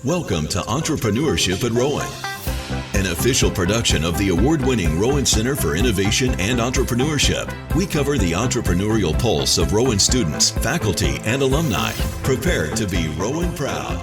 Welcome to Entrepreneurship at Rowan, an official production of the award-winning Rowan Center for Innovation and Entrepreneurship. We cover the entrepreneurial pulse of Rowan students, faculty, and alumni. Prepare to be Rowan proud.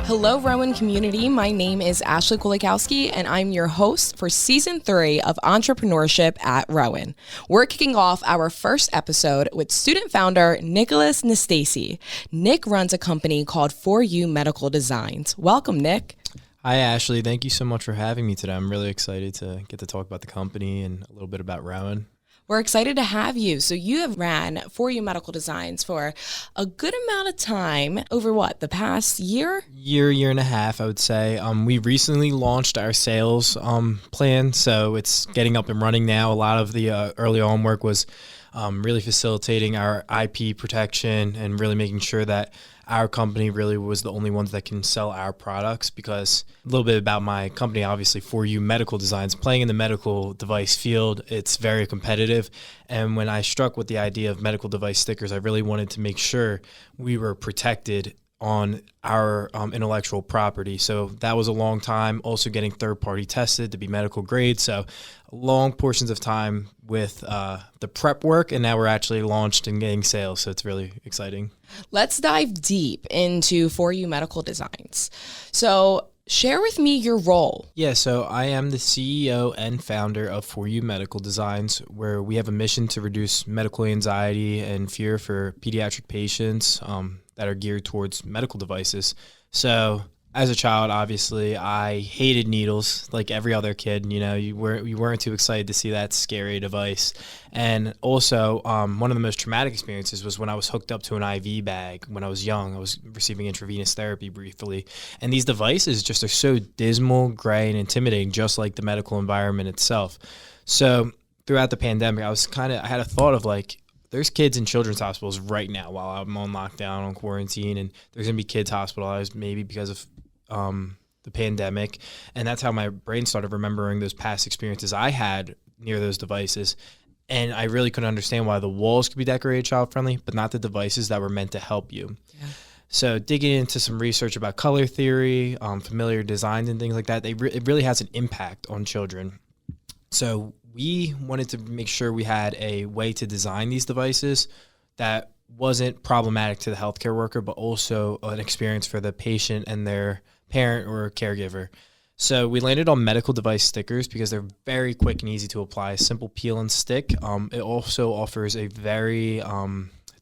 Hello, Rowan community. My name is Ashley Kulikowski, and I'm your host for Season 3 of Entrepreneurship at Rowan. We're kicking off our first episode with student founder Nicholas Nastasi. Nick runs a company called 4U Medical Designs. Welcome, Nick. Hi, Ashley. Thank you so much for having me today. I'm really excited to get to talk about the company and a little bit about Rowan. We're excited to have you. So you have ran 4U Medical Designs for a good amount of time over the past year? Year and a half, I would say. We recently launched our sales plan, so it's getting up and running now. A lot of the early on work was really facilitating our IP protection and really making sure that our company really was the only ones that can sell our products, because a little bit about my company, obviously 4U Medical Designs, playing in the medical device field, it's very competitive. And when I struck with the idea of medical device stickers, I really wanted to make sure we were protected on our intellectual property. So that was a long time, also getting third-party tested to be medical grade. So long portions of time with the prep work, and now we're actually launched and getting sales. So it's really exciting. Let's dive deep into 4U Medical Designs. So share with me your role. Yeah, so I am the CEO and founder of 4U Medical Designs, where we have a mission to reduce medical anxiety and fear for pediatric patients that are geared towards medical devices. So as a child, obviously, I hated needles like every other kid. You know, you weren't too excited to see that scary device. And also, one of the most traumatic experiences was when I was hooked up to an IV bag when I was young. I was receiving intravenous therapy briefly. And these devices just are so dismal, gray, and intimidating, just like the medical environment itself. So throughout the pandemic, I had a thought of there's kids in children's hospitals right now while I'm on lockdown, on quarantine, and there's going to be kids hospitalized maybe because of the pandemic. And that's how my brain started remembering those past experiences I had near those devices. And I really couldn't understand why the walls could be decorated child-friendly, but not the devices that were meant to help you. Yeah. So digging into some research about color theory, familiar designs and things like that, it really has an impact on children. So we wanted to make sure we had a way to design these devices that wasn't problematic to the healthcare worker, but also an experience for the patient and their parent or caregiver. So we landed on medical device stickers because they're very quick and easy to apply, simple peel and stick. It also offers a very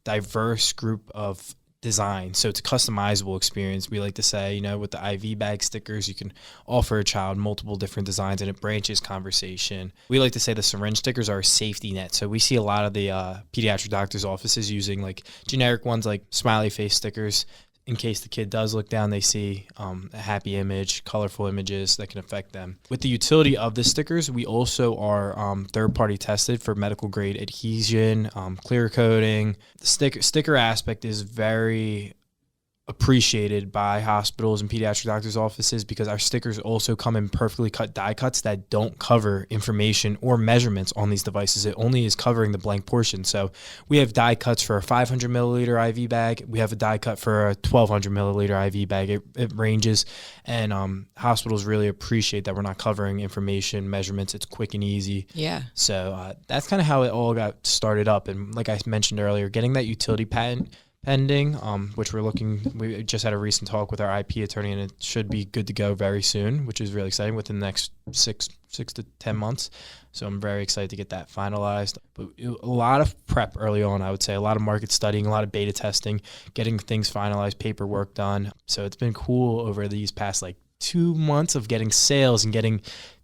diverse group of design. So it's a customizable experience. We like to say, with the IV bag stickers, you can offer a child multiple different designs and it branches conversation. We like to say the syringe stickers are a safety net. So we see a lot of the pediatric doctors' offices using generic ones like smiley face stickers. In case the kid does look down, they see a happy image, colorful images that can affect them. With the utility of the stickers, we also are third-party tested for medical grade adhesion, clear coating. The sticker aspect is very appreciated by hospitals and pediatric doctors' offices because our stickers also come in perfectly cut die cuts that don't cover information or measurements on these devices. It only is covering the blank portion. So we have die cuts for a 500 milliliter IV bag. We have a die cut for a 1200 milliliter IV bag. It ranges, and hospitals really appreciate that we're not covering information, measurements. It's quick and easy. Yeah. So that's kind of how it all got started up. And like I mentioned earlier, getting that utility patent pending, which we just had a recent talk with our IP attorney, and it should be good to go very soon, which is really exciting, within the next six to 10 months. So I'm very excited to get that finalized. But a lot of prep early on, I would say, a lot of market studying, a lot of beta testing, getting things finalized, paperwork done. So it's been cool over these past 2 months of getting sales and getting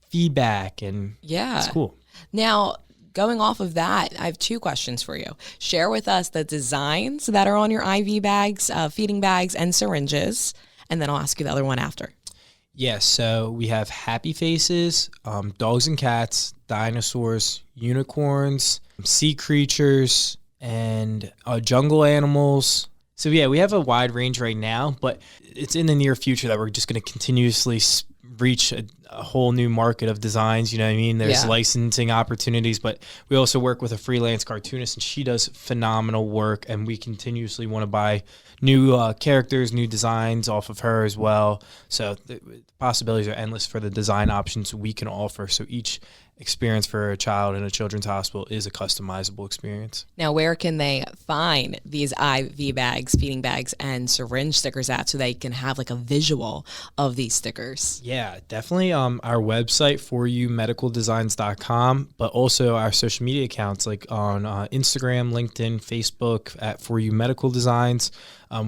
feedback, and it's cool. Now, going off of that, I have 2 questions for you. Share with us the designs that are on your IV bags, feeding bags, and syringes, and then I'll ask you the other one after. Yes, so we have happy faces, dogs and cats, dinosaurs, unicorns, sea creatures, and jungle animals. So yeah, we have a wide range right now, but it's in the near future that we're just going to continuously reach a whole new market of designs. You know what I mean? There's licensing opportunities, but we also work with a freelance cartoonist, and she does phenomenal work, and we continuously want to buy new characters, new designs off of her as well. So the possibilities are endless for the design options we can offer. So each experience for a child in a children's hospital is a customizable experience. Now, where can they find these IV bags, feeding bags, and syringe stickers at so they can have like a visual of these stickers? Yeah, definitely our website, foryoumedicaldesigns.com, but also our social media accounts like on Instagram, LinkedIn, Facebook at For You Medical Designs.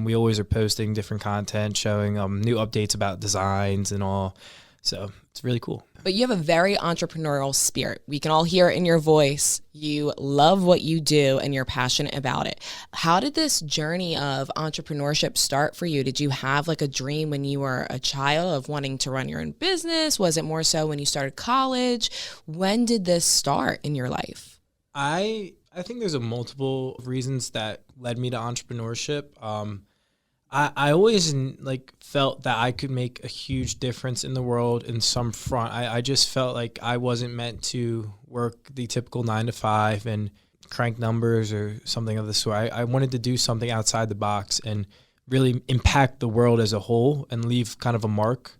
We always are posting different content showing new updates about designs and all. So it's really cool. But you have a very entrepreneurial spirit. We can all hear it in your voice. You love what you do and you're passionate about it. How did this journey of entrepreneurship start for you? Did you have like a dream when you were a child of wanting to run your own business? Was it more so when you started college? When did this start in your life? I think there's a multiple reasons that led me to entrepreneurship. I always felt that I could make a huge difference in the world in some front. I just felt like I wasn't meant to work the typical 9-to-5 and crank numbers or something of the sort. I wanted to do something outside the box and really impact the world as a whole and leave kind of a mark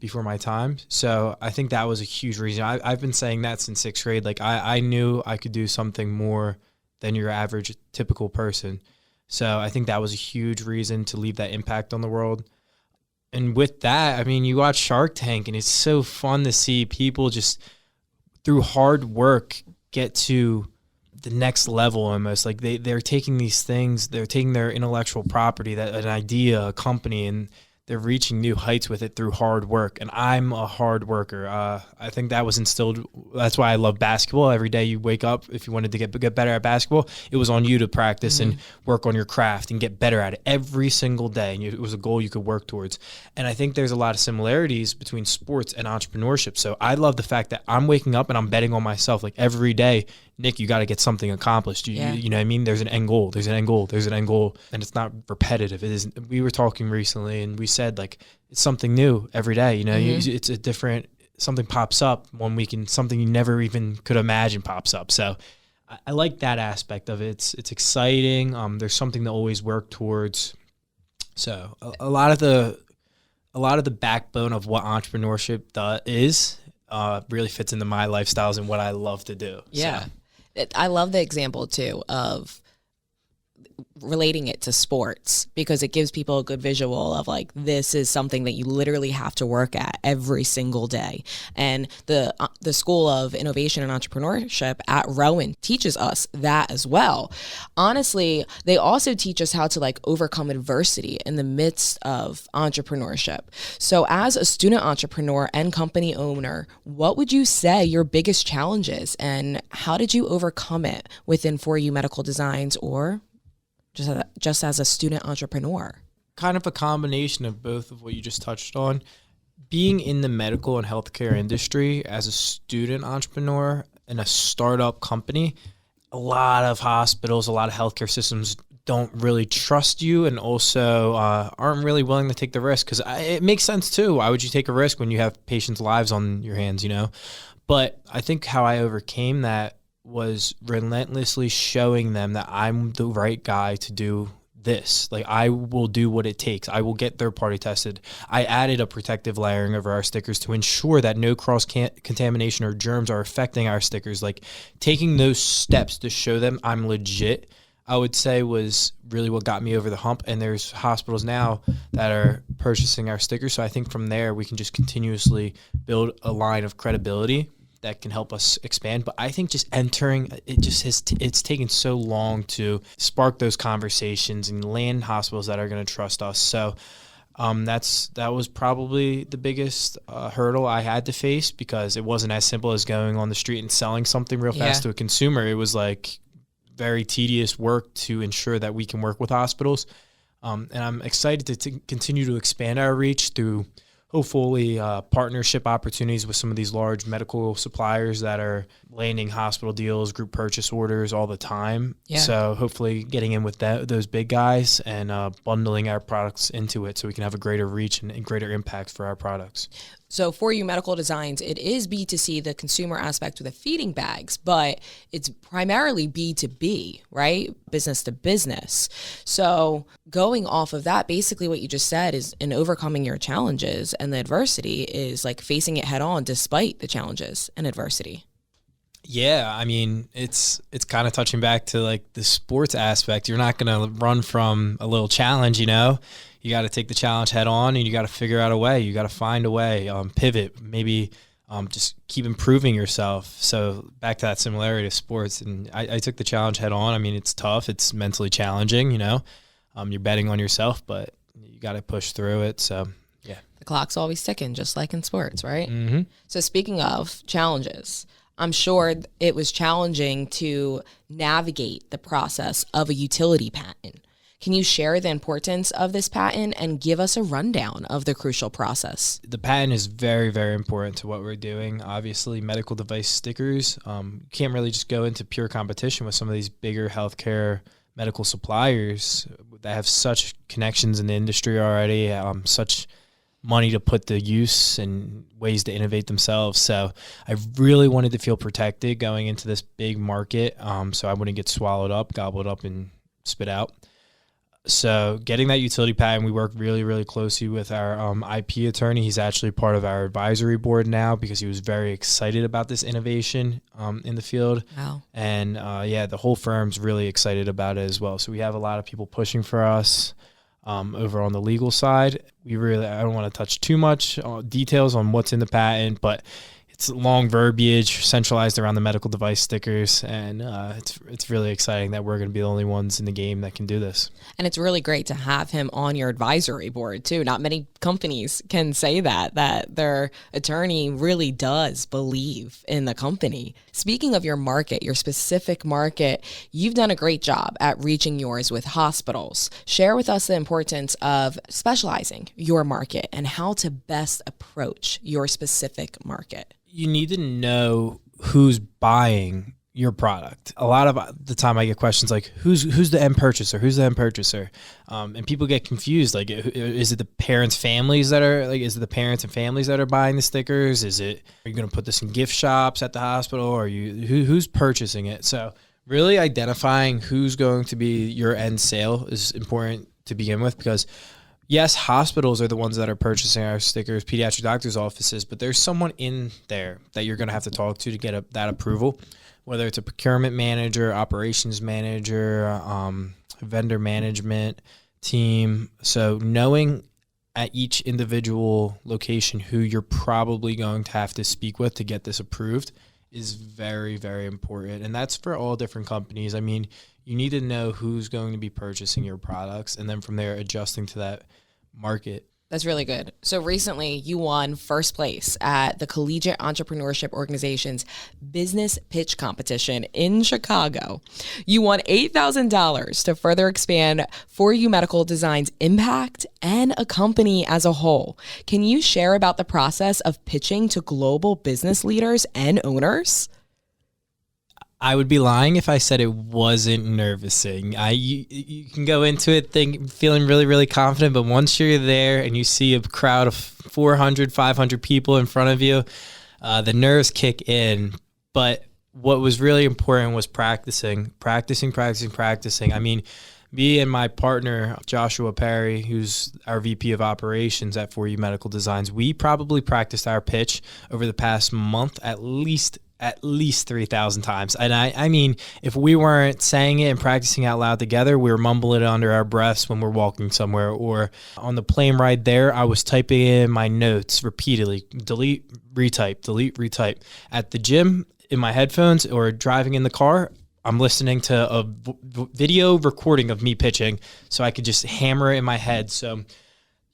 before my time. So I think that was a huge reason. I've been saying that since 6th grade. Like I knew I could do something more than your average typical person. So I think that was a huge reason to leave that impact on the world. And with that, I mean, you watch Shark Tank and it's so fun to see people just through hard work get to the next level almost. Like they're taking these things, they're taking their intellectual property, an idea, a company, and they're reaching new heights with it through hard work. And I'm a hard worker. I think that was instilled. That's why I love basketball. Every day you wake up, if you wanted to get better at basketball, it was on you to practice and work on your craft and get better at it every single day. And it was a goal you could work towards. And I think there's a lot of similarities between sports and entrepreneurship. So I love the fact that I'm waking up and I'm betting on myself. Like every day, Nick, you got to get something accomplished. You know what I mean? There's an end goal. There's an end goal. There's an end goal. And it's not repetitive. It is. We were talking recently and we said like it's something new every day. You know, it's a different, something pops up one week and something you never even could imagine pops up. So I like that aspect of it. It's exciting. There's something to always work towards. So a lot of the backbone of what entrepreneurship is really fits into my lifestyles and what I love to do. Yeah. So. I love the example too of relating it to sports because it gives people a good visual of like this is something that you literally have to work at every single day. And the School of Innovation and Entrepreneurship at Rowan teaches us that as well. Honestly, they also teach us how to like overcome adversity in the midst of entrepreneurship. So as a student entrepreneur and company owner, what would you say your biggest challenge is and how did you overcome it within For You Medical Designs or just as a student entrepreneur? Kind of a combination of both of what you just touched on. Being in the medical and healthcare industry as a student entrepreneur in a startup company, a lot of hospitals, a lot of healthcare systems don't really trust you and also aren't really willing to take the risk because it makes sense too. Why would you take a risk when you have patients' lives on your hands, you know? But I think how I overcame that was relentlessly showing them that I'm the right guy to do this. Like I will do what it takes. I will get third party tested. I added a protective layering over our stickers to ensure that no cross contamination or germs are affecting our stickers. Like taking those steps to show them I'm legit, I would say was really what got me over the hump. And there's hospitals now that are purchasing our stickers. So I think from there we can just continuously build a line of credibility that can help us expand. But I think just entering, it's taken so long to spark those conversations and land hospitals that are going to trust us. So that was probably the biggest hurdle I had to face because it wasn't as simple as going on the street and selling something real fast to a consumer. It was like very tedious work to ensure that we can work with hospitals. And I'm excited to continue to expand our reach through hopefully partnership opportunities with some of these large medical suppliers that are landing hospital deals, group purchase orders all the time. Yeah. So hopefully getting in with those big guys and bundling our products into it so we can have a greater reach and greater impact for our products. So For You Medical Designs, it is B2C, the consumer aspect with the feeding bags, but it's primarily B2B, right? Business to business. So going off of that, basically what you just said is in overcoming your challenges and the adversity is like facing it head on despite the challenges and adversity. Yeah, I mean, it's kind of touching back to like the sports aspect. You're not going to run from a little challenge, you know? You got to take the challenge head on and you got to figure out a way. You got to find a way, pivot, maybe just keep improving yourself. So back to that similarity of sports. And I took the challenge head on. I mean, it's tough. It's mentally challenging, you know. You're betting on yourself, but you got to push through it. So, yeah. The clock's always ticking, just like in sports, right? Mm-hmm. So speaking of challenges, I'm sure it was challenging to navigate the process of a utility patent. Can you share the importance of this patent and give us a rundown of the crucial process? The patent is very, very important to what we're doing. Obviously, medical device stickers, you can't really just go into pure competition with some of these bigger healthcare medical suppliers that have such connections in the industry already, such money to put to use and ways to innovate themselves. So I really wanted to feel protected going into this big market, so I wouldn't get swallowed up, gobbled up, and spit out. So getting that utility patent, we work really, really closely with our IP attorney. He's actually part of our advisory board now because he was very excited about this innovation in the field. Wow. And the whole firm's really excited about it as well. So we have a lot of people pushing for us over on the legal side. I don't want to touch too much details on what's in the patent, but it's long verbiage centralized around the medical device stickers, and it's really exciting that we're going to be the only ones in the game that can do this. And it's really great to have him on your advisory board, too. Not many companies can say that their attorney really does believe in the company. Speaking of your market, your specific market, you've done a great job at reaching yours with hospitals. Share with us the importance of specializing your market and how to best approach your specific market. You need to know who's buying your product. A lot of the time I get questions like, who's the end purchaser? Who's the end purchaser? And people get confused. Like, is it the parents' families that are like, is it the parents and families that are buying the stickers? Are you going to put this in gift shops at the hospital? Or who's purchasing it? So really identifying who's going to be your end sale is important to begin with, because yes, hospitals are the ones that are purchasing our stickers, pediatric doctors' offices, but there's someone in there that you're going to have to talk to get that approval, whether it's a procurement manager, operations manager, vendor management team. So knowing at each individual location who you're probably going to have to speak with to get this approved is very, very important. And that's for all different companies. I mean, you need to know who's going to be purchasing your products, and then from there adjusting to that market. That's really good. So recently you won first place at the Collegiate Entrepreneurship Organization's Business Pitch Competition in Chicago. You won $8,000 to further expand For You Medical Design's impact and a company as a whole. Can you share about the process of pitching to global business leaders and owners? I would be lying if I said it wasn't nervousing. You can go into it feeling really, really confident, but once you're there and you see a crowd of 400, 500 people in front of you, the nerves kick in. But what was really important was practicing. I mean, me and my partner, Joshua Perry, who's our VP of operations at For You Medical Designs, we probably practiced our pitch over the past month at least 3,000 times. And I mean, if we weren't saying it and practicing out loud together, we were mumbling it under our breaths when we're walking somewhere, or on the plane ride there, I was typing in my notes repeatedly, delete, retype. At the gym, in my headphones, or driving in the car, I'm listening to a video recording of me pitching so I could just hammer it in my head. So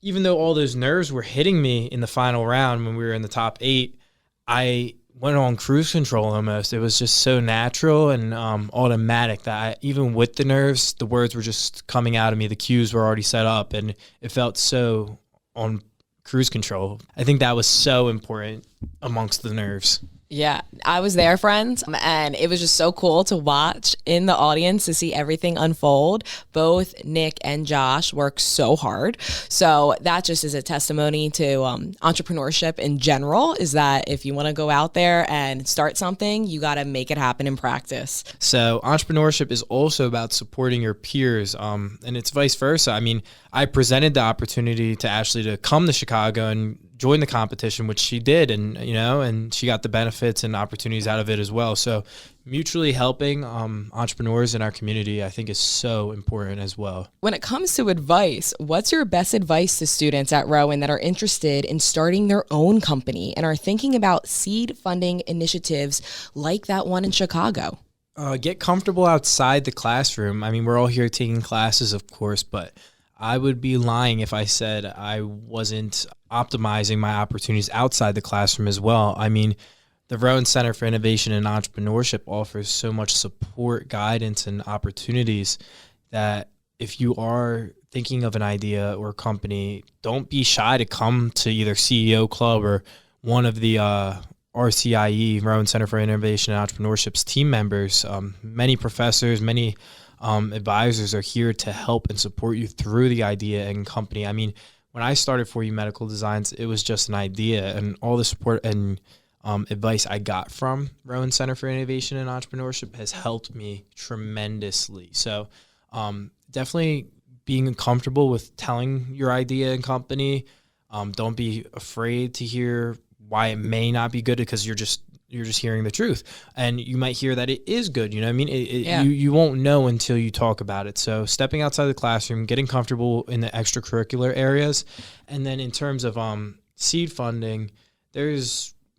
even though all those nerves were hitting me in the final round when we were in the top 8, I went on cruise control almost. It was just so natural and automatic that even with the nerves, the words were just coming out of me. The cues were already set up, and it felt so on cruise control. I think that was so important amongst the nerves. Yeah, I was there, friends, and it was just so cool to watch in the audience to see everything unfold. Both Nick and Josh work so hard. So that just is a testimony to entrepreneurship in general, is that if you want to go out there and start something, you got to make it happen in practice. So entrepreneurship is also about supporting your peers, and it's vice versa. I mean, I presented the opportunity to Ashley to come to Chicago and join the competition, which she did, and she got the benefits and opportunities out of it as well. So mutually helping entrepreneurs in our community, I think, is so important as well. When it comes to advice, what's your best advice to students at Rowan that are interested in starting their own company and are thinking about seed funding initiatives like that one in Chicago? Get comfortable outside the classroom. I mean, we're all here taking classes, of course, but I would be lying if I said I wasn't optimizing my opportunities outside the classroom as well. I mean, the Rowan Center for Innovation and Entrepreneurship offers so much support, guidance, and opportunities that if you are thinking of an idea or company, don't be shy to come to either CEO Club or one of the RCIE, Rowan Center for Innovation and Entrepreneurship's team members. Many professors, many advisors are here to help and support you through the idea and company. I mean, when I started 4U Medical Designs, it was just an idea, and all the support and advice I got from Rowan Center for Innovation and Entrepreneurship has helped me tremendously. So definitely being comfortable with telling your idea and company. Don't be afraid to hear why it may not be good, because you're just hearing the truth, and you might hear that it is good. You know what I mean? You won't know until you talk about it. So stepping outside the classroom, getting comfortable in the extracurricular areas. And then in terms of seed funding,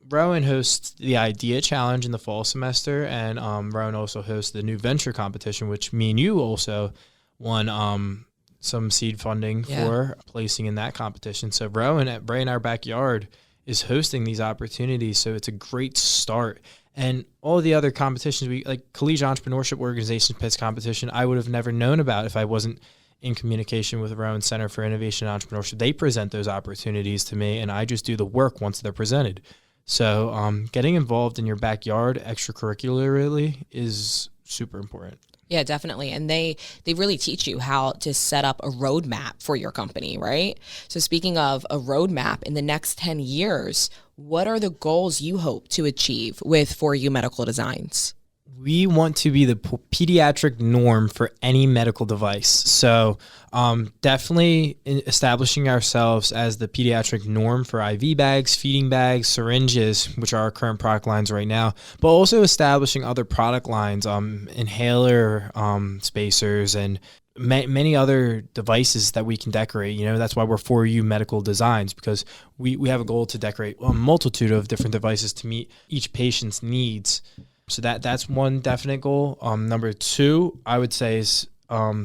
Rowan hosts the Idea Challenge in the fall semester, and Rowan also hosts the New Venture Competition, which me and you also won some seed funding for placing in that competition. So Rowan, right in our backyard, is hosting these opportunities. So it's a great start. And all the other competitions, like Collegiate Entrepreneurship Organization PITS competition, I would have never known about if I wasn't in communication with the Rowan Center for Innovation and Entrepreneurship. They present those opportunities to me, and I just do the work once they're presented. So getting involved in your backyard extracurricularly is super important. Yeah, definitely. And they really teach you how to set up a roadmap for your company, right? So speaking of a roadmap, in the next 10 years, what are the goals you hope to achieve with 4U Medical Designs? We want to be the pediatric norm for any medical device. So definitely establishing ourselves as the pediatric norm for IV bags, feeding bags, syringes, which are our current product lines right now, but also establishing other product lines, inhaler spacers, and many other devices that we can decorate. You know, that's why we're 4U Medical Designs, because we have a goal to decorate a multitude of different devices to meet each patient's needs. So that's one definite goal. Number two, I would say, is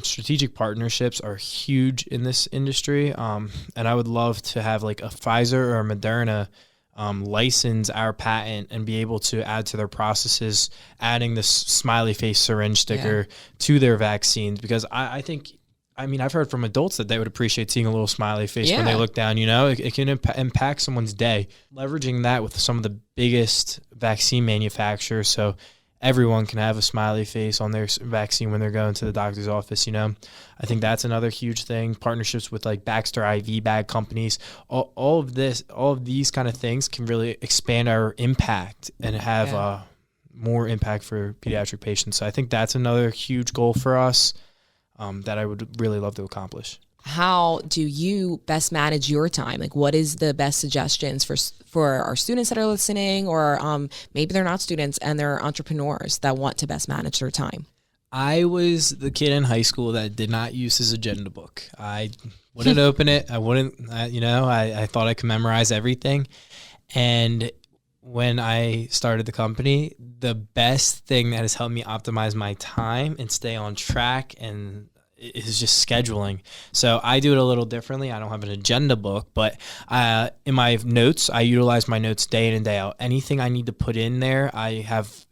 strategic partnerships are huge in this industry. And I would love to have like a Pfizer or a Moderna license our patent and be able to add to their processes, adding this smiley face syringe sticker to their vaccines, because I think, I mean, I've heard from adults that they would appreciate seeing a little smiley face when they look down. You know, it can impact someone's day. Leveraging that with some of the biggest vaccine manufacturers, so everyone can have a smiley face on their vaccine when they're going to the doctor's office. You know, I think that's another huge thing. Partnerships with like Baxter IV bag companies, all of these kind of things can really expand our impact and have more impact for pediatric patients. So I think that's another huge goal for us. That I would really love to accomplish. How do you best manage your time? Like, what is the best suggestions for our students that are listening, or maybe they're not students and they're entrepreneurs that want to best manage their time? I was the kid in high school that did not use his agenda book. I wouldn't open it. I wouldn't, I thought I could memorize everything. And when I started the company, the best thing that has helped me optimize my time and stay on track and is just scheduling. So I do it a little differently. I don't have an agenda book, but in my notes, I utilize my notes day in and day out. Anything I need to put in there, I have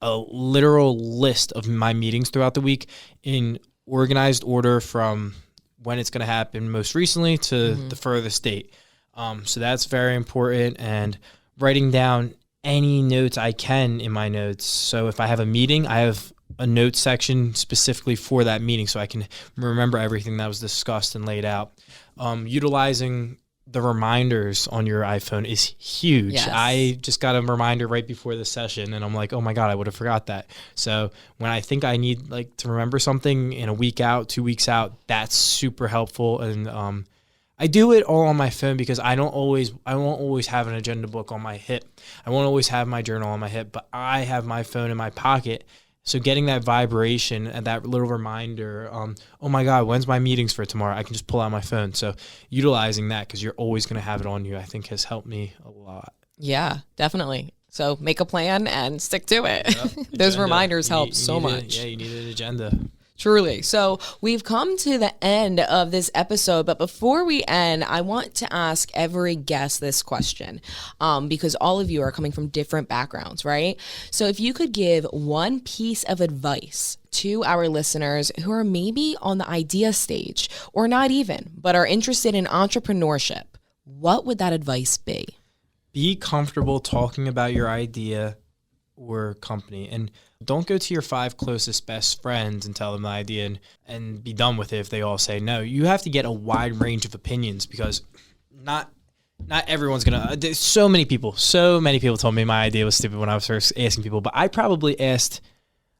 a literal list of my meetings throughout the week in organized order from when it's going to happen most recently to the furthest date. So that's very important. And writing down any notes I can in my notes. So if I have a meeting, I have a note section specifically for that meeting so I can remember everything that was discussed and laid out. Utilizing the reminders on your iPhone is huge. Yes. I just got a reminder right before the session and I'm like, oh my God, I would have forgot that. So when I think I need to remember something in a week out, 2 weeks out, that's super helpful. And I do it all on my phone because I won't always have an agenda book on my hip. I won't always have my journal on my hip, but I have my phone in my pocket. So getting that vibration and that little reminder, oh my God, when's my meetings for tomorrow? I can just pull out my phone. So utilizing that because you're always going to have it on you, I think has helped me a lot. Yeah, definitely. So make a plan and stick to it. Yep. Those reminders help so much. You need an agenda. Truly. So we've come to the end of this episode, but before we end, I want to ask every guest this question because all of you are coming from different backgrounds, right? So if you could give one piece of advice to our listeners who are maybe on the idea stage or not even, but are interested in entrepreneurship, what would that advice be? Be comfortable talking about your idea or company, and don't go to your 5 closest best friends and tell them the idea and be done with it if they all say no. You have to get a wide range of opinions because not everyone's gonna. There's so many people told me my idea was stupid when I was first asking people, but I probably asked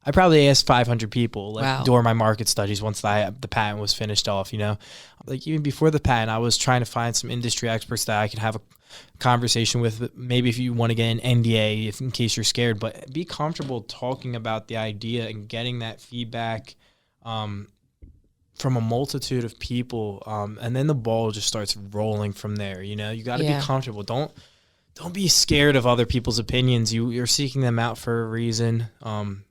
500 people during my market studies once the patent was finished off. Even before the patent, I was trying to find some industry experts that I could have a conversation with, maybe if you want to get an NDA in case you're scared, but be comfortable talking about the idea and getting that feedback from a multitude of people, and then the ball just starts rolling from there. You got to be comfortable. Don't be scared of other people's opinions. You're seeking them out for a reason, and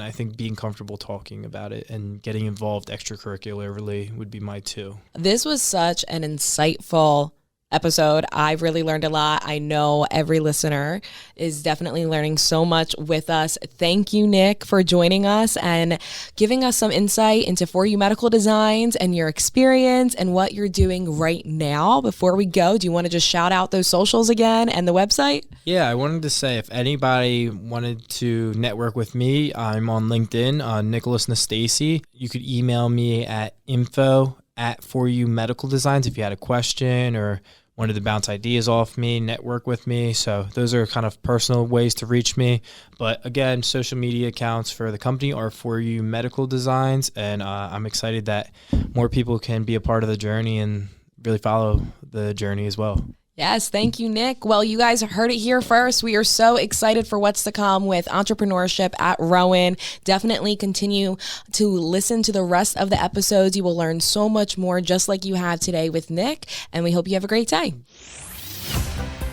I think being comfortable talking about it and getting involved extracurricularly would be my 2. This was such an insightful episode. I've really learned a lot. I know every listener is definitely learning so much with us. Thank you, Nick, for joining us and giving us some insight into For You Medical Designs and your experience and what you're doing right now. Before we go, do you want to just shout out those socials again and the website? Yeah, I wanted to say if anybody wanted to network with me, I'm on LinkedIn, Nicholas Nastasi. You could email me at info@4umedicaldesigns if you had a question or wanted to bounce ideas off me, network with me. So those are kind of personal ways to reach me. But again, social media accounts for the company are For You Medical Designs. And I'm excited that more people can be a part of the journey and really follow the journey as well. Yes, thank you, Nick. Well, you guys heard it here first. We are so excited for what's to come with entrepreneurship at Rowan. Definitely continue to listen to the rest of the episodes. You will learn so much more just like you have today with Nick, and we hope you have a great day.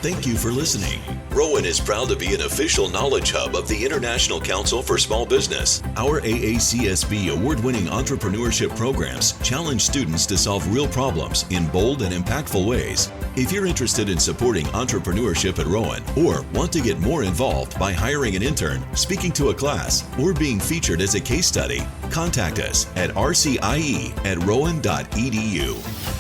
Thank you for listening. Rowan is proud to be an official knowledge hub of the International Council for Small Business. Our AACSB award-winning entrepreneurship programs challenge students to solve real problems in bold and impactful ways. If you're interested in supporting entrepreneurship at Rowan or want to get more involved by hiring an intern, speaking to a class, or being featured as a case study, contact us at rcie@rowan.edu.